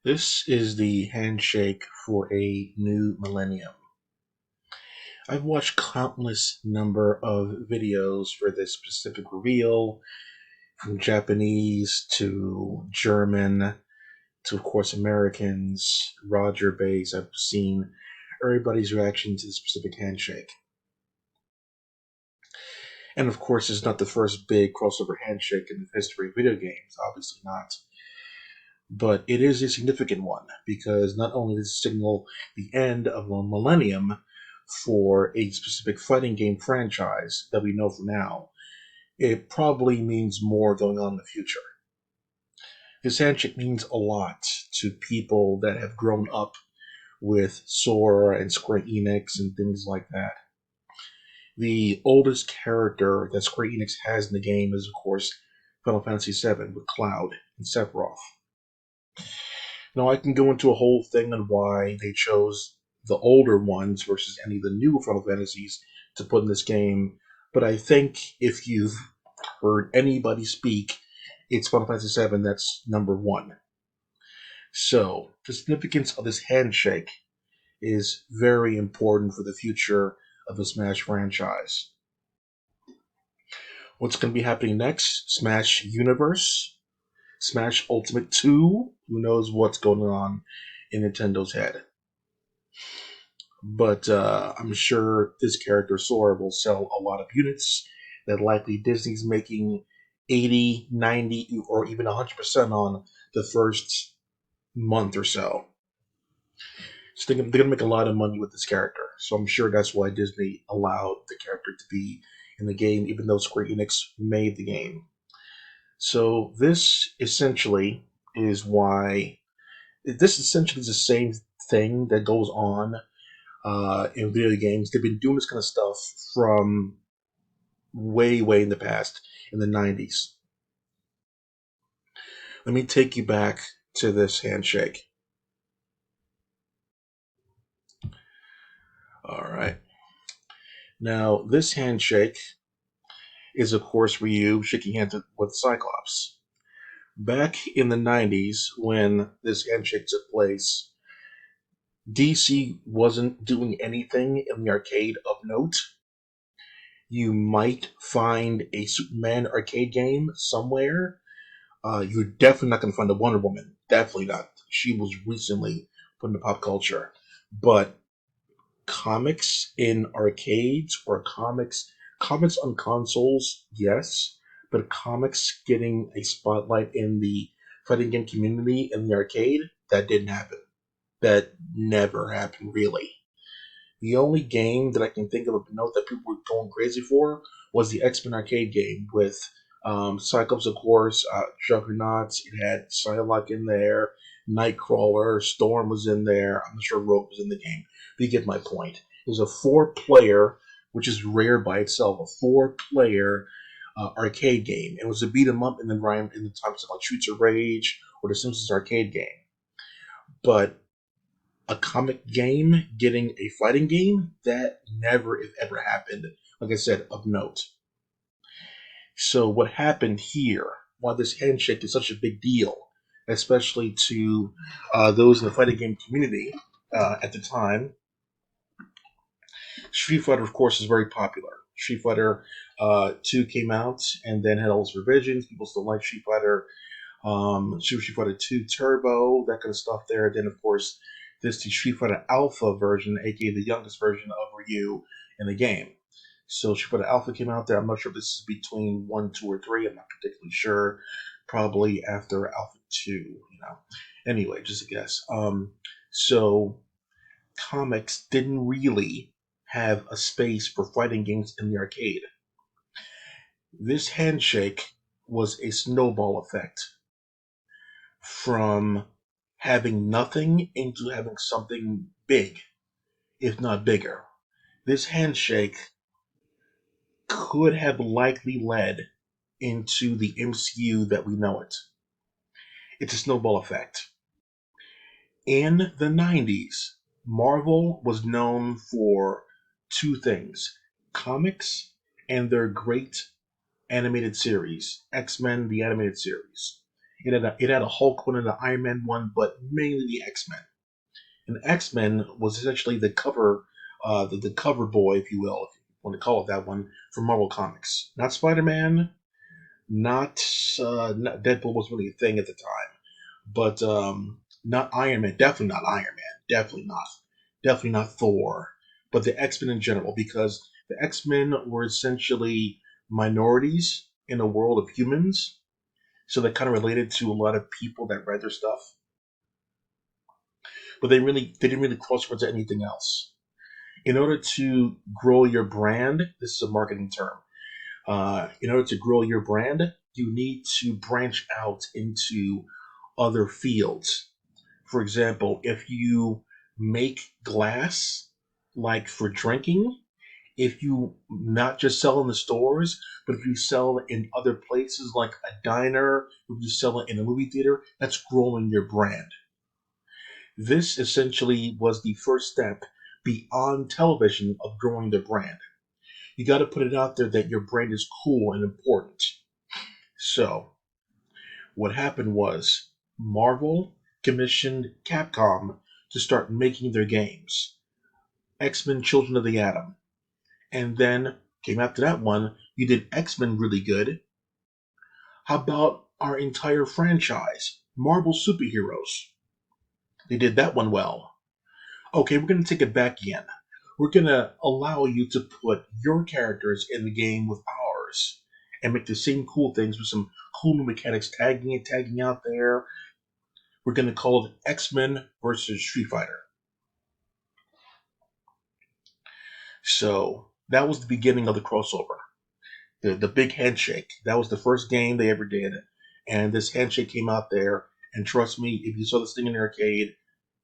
This is the handshake for a new millennium. I've watched countless number of videos for this specific reveal, from Japanese to German to, of course, Americans, Roger Bays. I've seen everybody's reaction to the specific handshake. And of course, it's not the first big crossover handshake in the history of video games, obviously not. But it is a significant one because not only does it signal the end of a millennium for a specific fighting game franchise that we know for now, it probably means more going on in the future. This handshake means a lot to people that have grown up with Sora and Square Enix and things like that. The oldest character that Square Enix has in the game is, of course, Final Fantasy VII with Cloud and Sephiroth. Now, I can go into a whole thing on why they chose the older ones versus any of the new Final Fantasies to put in this game, but I think if you've heard anybody speak, it's Final Fantasy VII that's number one. So, the significance of this handshake is very important for the future of the Smash franchise. What's going to be happening next? Smash Universe? Smash Ultimate 2? Who knows what's going on in Nintendo's head? But I'm sure this character Sora will sell a lot of units that likely Disney's making 80, 90, or even 100% on the first month or so. So they're going to make a lot of money with this character. So I'm sure that's why Disney allowed the character to be in the game, even though Square Enix made the game. So this essentially is why this essentially is the same thing that goes on in video games. They've been doing this kind of stuff from way, way in the past, in the 90s. Let me take you back to this handshake. All right. Now, this handshake is, of course, Ryu shaking hands with Cyclops. Back in the 90s, when this handshake took place, DC wasn't doing anything in the arcade of note. You might find a Superman arcade game somewhere. You're definitely not going to find a Wonder Woman. Definitely not. She was recently put into pop culture. But comics in arcades or comics on consoles, yes. But comics getting a spotlight in the fighting game community in the arcade, that didn't happen. That never happened, really. The only game that I can think of note that people were going crazy for was the X-Men arcade game with Cyclops, of course, Juggernauts. It had Psylocke in there, Nightcrawler, Storm was in there. I'm not sure Rogue was in the game, but you get my point. It was a four-player, which is rare by itself, a four-player arcade game. It was a beat 'em up in the types of like Streets of Rage or the Simpsons arcade game. But a comic game getting a fighting game, that never, if ever, happened. Like I said, of note. So what happened here? Why this handshake is such a big deal, especially to those in the fighting game community at the time. Street Fighter, of course, is very popular. Street Fighter 2 came out and then had all its revisions. People still like Street Fighter. Super Street Fighter 2 Turbo, that kind of stuff there. Then, of course, this the Street Fighter Alpha version, aka the youngest version of Ryu in the game. So Street Fighter Alpha came out there. I'm not sure if this is between 1, 2, or 3. I'm not particularly sure. Probably after Alpha 2, Anyway, just a guess. So comics didn't really have a space for fighting games in the arcade. This handshake was a snowball effect from having nothing into having something big, if not bigger. This handshake could have likely led into the MCU that we know it. It's a snowball effect. In the 90s, Marvel was known for two things: comics and their great animated series, X Men, the animated series. It had a Hulk one and an Iron Man one, but mainly the X-Men. And X-Men was essentially the cover boy, if you will, if you want to call it that one, for Marvel Comics. Not Spider-Man, not Deadpool was really a thing at the time, but not Iron Man. Definitely not Iron Man. Definitely not Thor. But the X Men in general, because the X Men were essentially minorities in a world of humans, so they kind of related to a lot of people that read their stuff. But they didn't really cross over to anything else. In order to grow your brand, this is a marketing term. In order to grow your brand, you need to branch out into other fields. For example, if you make glass, like for drinking, if you not just sell in the stores, but if you sell in other places like a diner, if you sell it in a movie theater, that's growing your brand. This essentially was the first step beyond television of growing the brand. You got to put it out there that your brand is cool and important. So, what happened was Marvel commissioned Capcom to start making their games. X-Men Children of the Atom. And then came after that one, you did X-Men really good. How about our entire franchise, Marvel Superheroes? They did that one well. Okay, we're going to take it back again. We're going to allow you to put your characters in the game with ours and make the same cool things with some cool new mechanics, tagging out there. We're going to call it X-Men versus Street Fighter. So that was the beginning of the crossover. The big handshake. That was the first game they ever did. And this handshake came out there. And trust me, if you saw this thing in the arcade,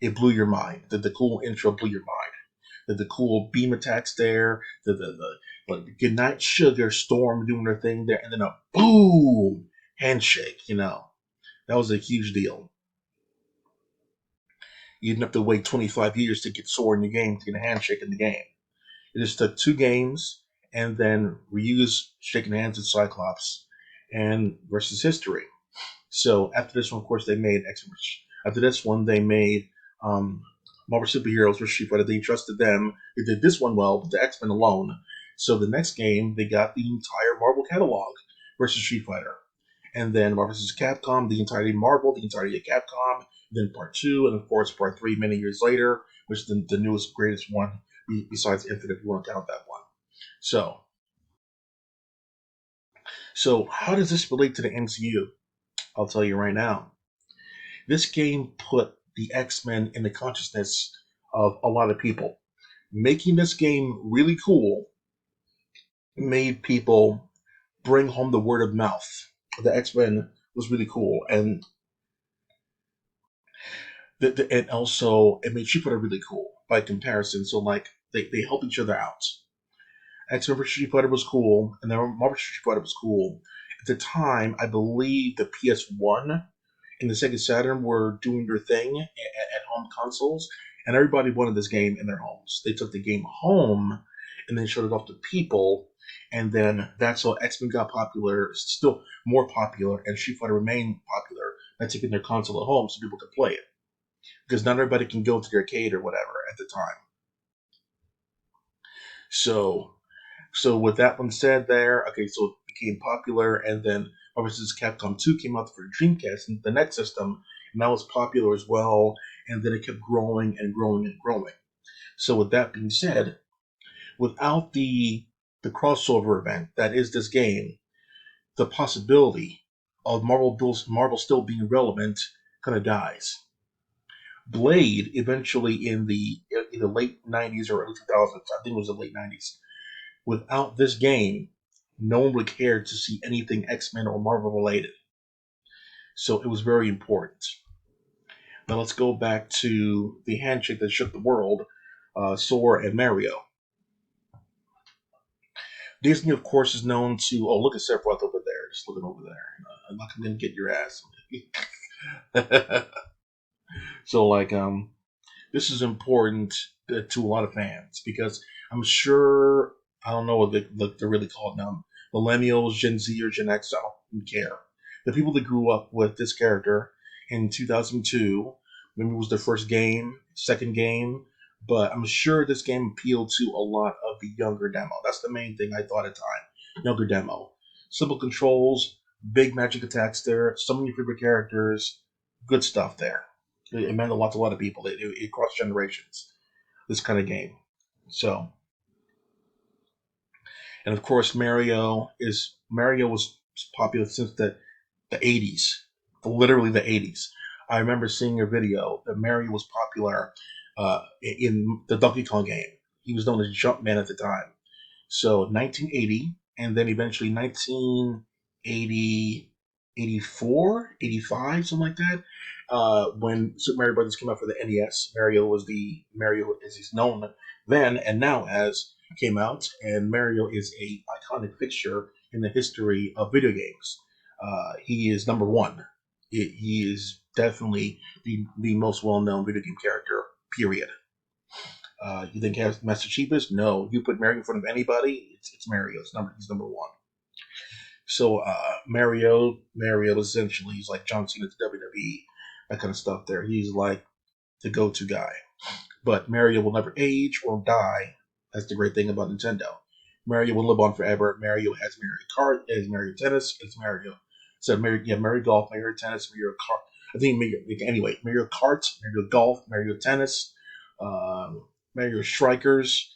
it blew your mind. The cool intro blew your mind. The cool beam attacks there. The Goodnight Sugar Storm doing their thing there. And then a boom handshake, That was a huge deal. You didn't have to wait 25 years to get Sora in the game to get a handshake in the game. It just took two games, and then Ryu's shaking hands with Cyclops, and versus history. So after this one, of course, they made X-Men. After this one, they made Marvel Superheroes versus Street Fighter. They trusted them. They did this one well, but the X-Men alone. So the next game, they got the entire Marvel catalog versus Street Fighter. And then Marvel vs. Capcom, the entirety of Marvel, the entirety of Capcom, then part two, and of course part three many years later, which is the newest, greatest one besides Infinite, if you want to count that one. So, so how does this relate to the MCU? I'll tell you right now. This game put the X-Men in the consciousness of a lot of people. Making this game really cool made people bring home the word of mouth. The X-Men was really cool, and and also it made Street Fighter really cool by comparison. So like they help each other out. X-Men vs. Street Fighter was cool, and then Marvel Street Fighter was cool. At the time, I believe the PS1 and the Sega Saturn were doing their thing at home consoles, and everybody wanted this game in their homes. They took the game home and then showed it off to people, and then that's how X-Men got popular, still more popular, and Street Fighter remained popular by taking their console at home so people could play it. Because not everybody can go to the arcade or whatever at the time. So with that one said there, okay, so it became popular, and then Marvel vs. Capcom 2 came out for the Dreamcast, and the next system, and that was popular as well, and then it kept growing and growing and growing. So with that being said, without the crossover event that is this game, the possibility of Marvel still being relevant kind of dies. Blade eventually in the late 90s or early 2000s, I think it was the late 90s. Without this game, no one would care to see anything X-Men or Marvel related. So it was very important. Now let's go back to the handshake that shook the world, Sora and Mario. Disney, of course, is known to. Oh, look at Sephiroth over there, just looking over there. I'm not going to get your ass. So, like, this is important to a lot of fans because I'm sure I don't know what they're really called now. Millennials, Gen Z, or Gen X, I don't care. The people that grew up with this character in 2002, maybe it was their first game, second game, but I'm sure this game appealed to a lot of the younger demo. That's the main thing I thought at the time. Younger demo. Simple controls, big magic attacks there, some of your favorite characters, good stuff there. It meant a lot to a lot of people. It crossed generations, this kind of game. So, and of course, Mario was popular since the 80s, literally the 80s. I remember seeing a video that Mario was popular in the Donkey Kong game. He was known as Jumpman at the time. So 1980, and then eventually 1980, 84, 85, something like that. When Super Mario Brothers came out for the NES, Mario as he's known then and now as came out, and Mario is a iconic fixture in the history of video games. He is number one. He is definitely the most well known video game character. Period. You think he has Master Chiefest? No. You put Mario in front of anybody, it's Mario. He's number one. So Mario essentially he's like John Cena to WWE, that kind of stuff. There, he's like the go-to guy. But Mario will never age or die. That's the great thing about Nintendo. Mario will live on forever. Mario has Mario Kart, has Mario Tennis, it's Mario. So Mario Golf, Mario Tennis, Mario Kart. I think Mario Kart, Mario Golf, Mario Tennis, uh, Mario Strikers,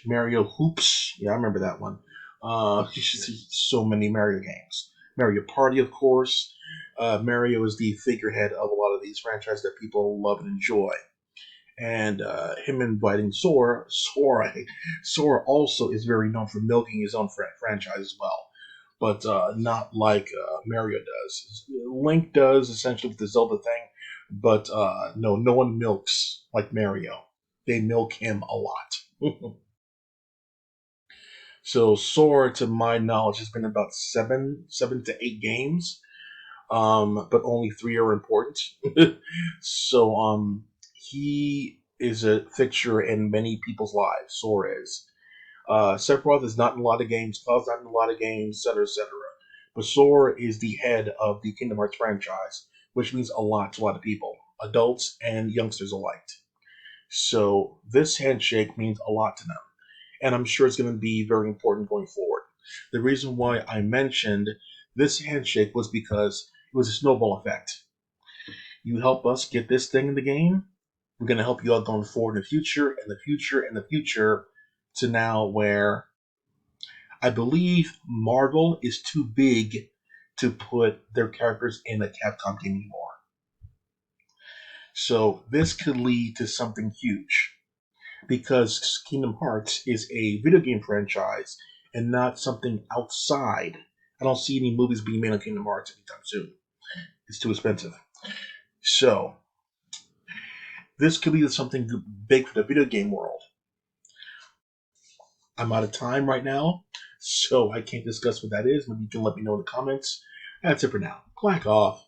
Mario Hoops. Yeah, I remember that one. So many Mario games. Mario Party, of course. Mario is the figurehead of a lot of these franchises that people love and enjoy. And him inviting Sora also is very known for milking his own franchise as well, but not like Mario does. Link does essentially with the Zelda thing, but no one milks like Mario. They milk him a lot. So Sora, to my knowledge, has been about seven to eight games, but only three are important. So he is a fixture in many people's lives. Sora is. Sephiroth is not in a lot of games. Cloud's not in a lot of games, etc., etc. But Sora is the head of the Kingdom Hearts franchise, which means a lot to a lot of people, adults and youngsters alike. So this handshake means a lot to them, and I'm sure it's going to be very important going forward. The reason why I mentioned this handshake was because it was a snowball effect. You help us get this thing in the game, we're going to help you out going forward in the future, and the future, and the future, to now where I believe Marvel is too big to put their characters in a Capcom game anymore. So this could lead to something huge because Kingdom Hearts is a video game franchise and not something outside. I don't see any movies being made on Kingdom Hearts anytime soon. It's too expensive. So this could lead to something big for the video game world. I'm out of time right now, so I can't discuss what that is. Maybe you can let me know in the comments. That's it for now. Clack off.